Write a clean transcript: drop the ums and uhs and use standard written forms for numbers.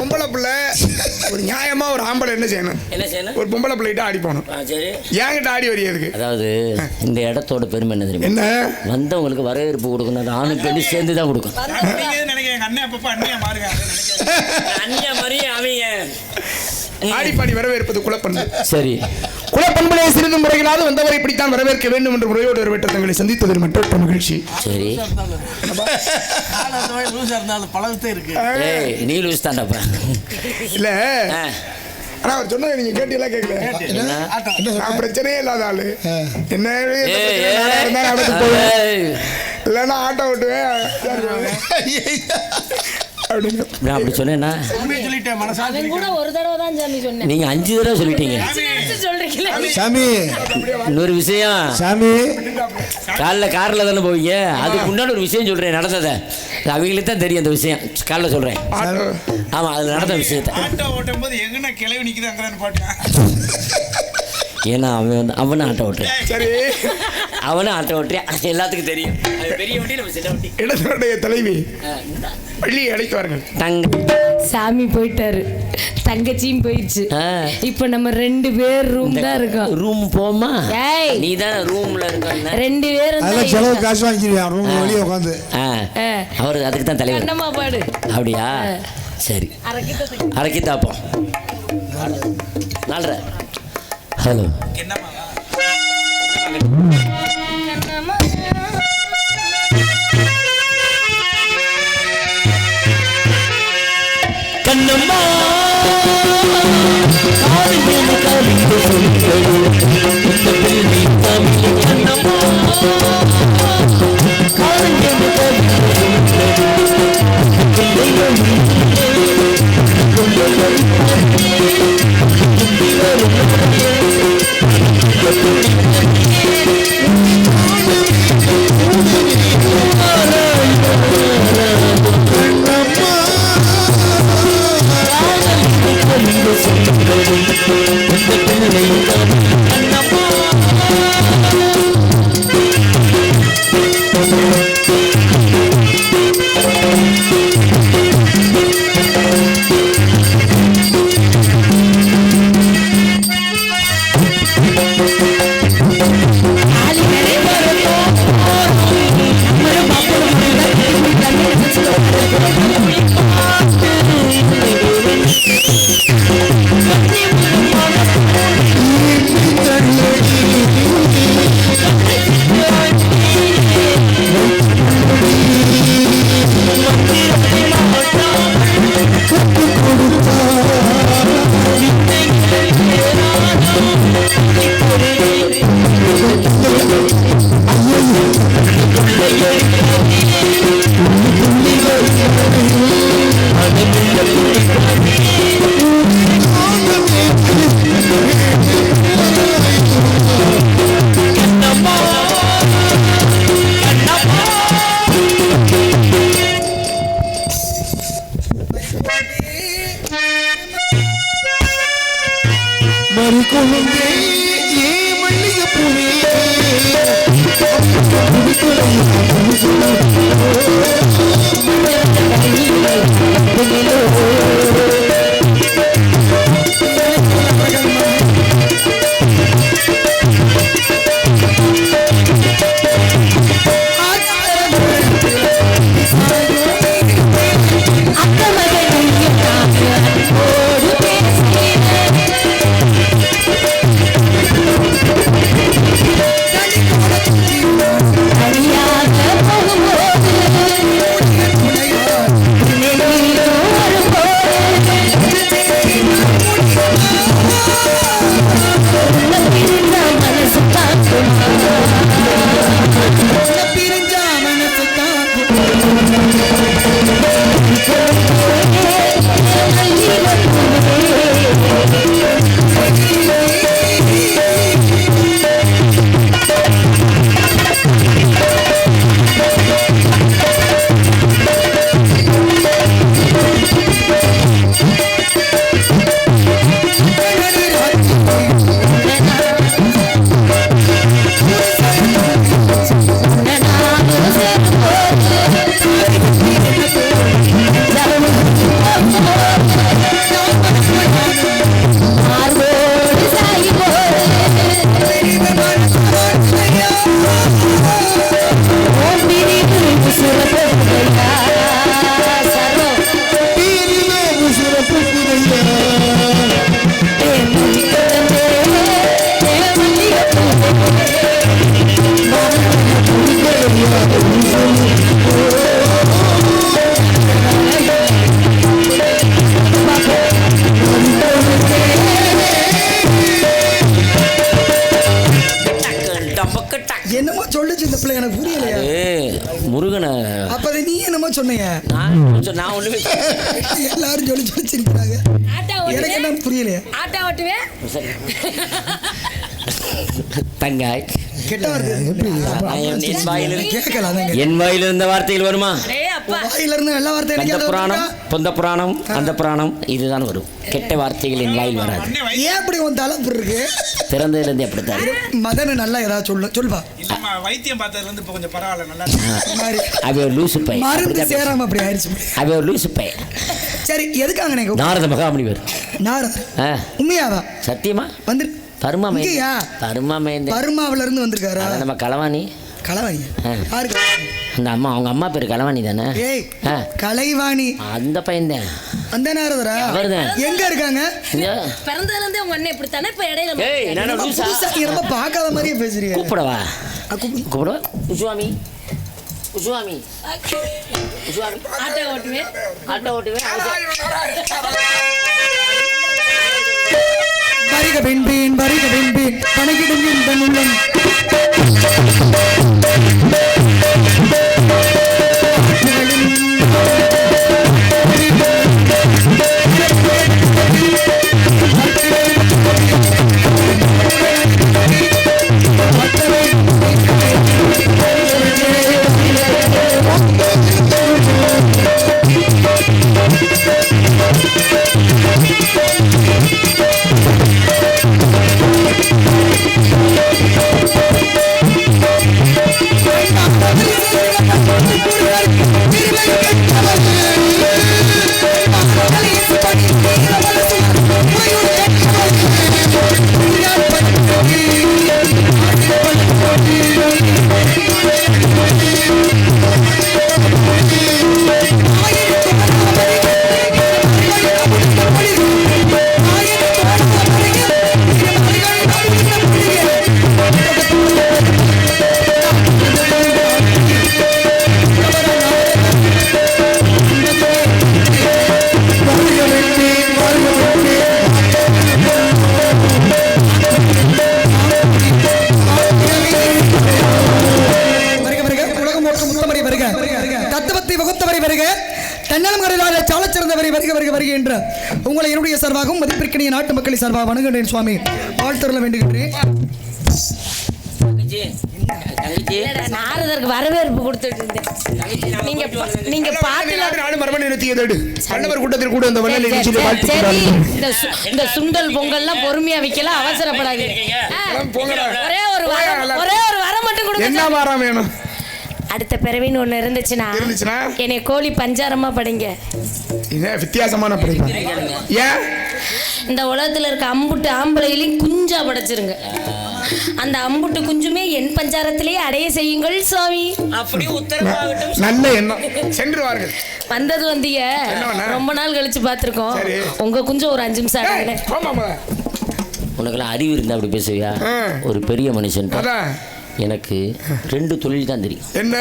பொம்பளை பிள்ளை ஒரு நியாயமா ஒரு ஆம்பளை என்ன செய்யணும்? ஒரு பொம்பளை பிள்ளைகிட்ட ஆடி போகணும். என்கிட்ட ஆடி வரியதுக்கு. அதாவது இந்த இடத்தோட பெருமை என்ன தெரியுமா? என்ன வந்தவங்களுக்கு வரவேற்பு கொடுக்கணும். ஆணும் பெண்ணு சேர்ந்து தான் கொடுக்கணும். ஆடிப்பாடி வரவேற்பது குலப்பண்பு. சரி, குலப்பண்புகளை சிறிது முறைகளாவது வந்தவரை இப்படித்தான் வரவேற்க வேண்டும் என்ற முறையோடு ஒரு தங்களை சந்தித்ததில் மற்றொரு மகிழ்ச்சி. சரி, நீ லூஸ் தான்டாப்பா. இல்ல ஆனா அவர் சொன்னதை நீங்க கேட்டீங்களா? கேட்கல. பிரச்சனையே இல்லாத ஆளு என்ன இல்லைன்னா ஆட்டோ ஓட்டுவேன் அப்படி சொன்னேன்னா நீங்க 5 தடவை சொல்லிட்டீங்க. சாமி இன்னொரு விஷயம், சாமி காலைல கார்ல தானே போவீங்க, அதுக்கு முன்னாடி ஒரு விஷயம் சொல்றேன் நடந்ததை. அவங்களுக்கு தான் தெரியும் அந்த விஷயம். காலைல சொல்றேன். ஆமா, அது நடந்த விஷயத்தை. ஏன்னா அவனும் ஆட்டோ ஓட்டுறேன். சரி, அவனும் ஆட்டோ ஓட்டுறேன். எல்லாத்துக்கும் தெரியும். பெரிய வண்டி நம்ம சின்ன வண்டி. இடத்தினுடைய தலைவி பள்ளி அழைக்குவார்கள். சாமி போயிட்டாரு, தங்கச்சியும் போயிடுச்சு. இப்ப நம்ம 2 பேர் ரூம் தான் இருக்கோம். ரூம் போமா? நீ தான் ரூம்ல இருக்க. 2 பேரும் அதெல்லாம் செலவு காசு வாங்கிடுவியா ரூம் வெளியே உட்காந்து. அவரு அதுக்கு தான் தலைவர். என்னமா பாடு? அப்படியா? சரி, அரக்கி தாப்போம். 4. ஹலோ, கண்ணம்மா மார்போடு சாய்வோடு ஓம் பிரிவு உசுரப்போதையா சரோ என்னமோ சொல்லுச்சு இந்த பிள்ளை எனக்கு புரியலையா முருகனை அப்ப அதை நீ என்னமோ சொன்னீங்க நான் ஒண்ணுமே எல்லாரும் சொல்லிச்சிருக்கிறாங்க எனக்கு என்ன புரியலையா ஆட்டா ஓட்டுவேன் தங்காய் கெட்ட வார்த்தை என் வாயில இருந்த வார்த்தைகள் வருமா? வாயில இருந்து நல்ல வார்த்தை கந்த புராணம் பொந்த புராணம் அந்த புராணம் இதுதான் வரும். கெட்ட வார்த்தைகள் என் வாயில் வராது. ஏன் அப்படி உன் தலைப்பு இருக்கு? பிறந்ததுல இருந்து அப்படித்தான். மதன நல்லா ஏதாவது சொல்லுவா. வைத்தியம் பார்த்ததுல இருந்து இப்ப கொஞ்சம் பரவாயில்ல நல்லா. அவ ஒரு லூசு பை. மருந்து சேராம அப்படி ஆயிடுச்சு. அவ ஒரு லூசு பை. சரி எதுக்காங்க நீங்க? நாரத மகாமுனிவர். நாரத உண்மையாவா? சத்தியமா வந்து பர்மாவில இருந்து வந்திருக்காரா? நம்ம களவாணி. களவாணி அந்த அம்மா அவங்க அம்மா பேரு களவாணி தானே? கலைவாணி அந்த பையன் தான். அந்த நாரதரா? அவர்தான். எங்க இருக்காங்க? பிறந்ததுல இருந்தே உங்க அண்ணன் இப்படி தானே இப்ப இடையில ரொம்ப பார்க்காத மாதிரியே பேசுறீங்க. கூப்பிடவா கூப்பிடவா உசுவாமி உசுவாமி உசுவாமி ஆட்டோ ஓட்டுவேன் வருக பெண்பேன் பணக்கிடும் இந்த உள்ளம் உங்களை என்னுடைய சார்பாகவும் மதிப்பிற்கினிய நாட்டு மக்களின் சார்பாக வணங்குகிறேன் சுவாமி. வாழ்த்தருள வேண்டுகின்றேன். நாரதருக்கு வரவேற்பு கொடுத்துட்டு இருந்தேன். நீங்க பாட்டுல இந்த சுண்டல் பொங்கல்லாம் பொறுமையா வைக்கலாம், அவசரப்படாது. ஒரே ஒரு வரம் மட்டும் கொடுங்க. என்ன வரம் வேணும்? அடுத்த பிறவின்னு ஒண்ணு இருந்துச்சுன்னா என்னை கோழி பஞ்சாரமா படிங்க. வித்தியாசமான படிங்க. ஏன் இந்த உலகத்துல இருக்க அம்புட்டு ஆம்பளையிலையும் குஞ்சா படைச்சிருங்க. அந்த அம்புட்டு குஞ்சுமே என் பஞ்சாரத்திலேயே அடைய செய்யுங்கள் சுவாமி. அப்படி உத்தரவாகட்டும். நல்ல எண்ணம். சென்று வாருங்கள். வந்தது வந்தீங்க, ரொம்ப நாள் கழிச்சு பார்த்திருக்கோம். உங்க குஞ்சு ஒரு 5 நிமிஷம் அடங்கல. உனக்கெல்லாம் அறிவு இருந்தா அப்படி பேசுவியா? ஒரு பெரிய மனுஷன் எனக்கு 2 தொழில் தான் தெரியும். என்ன?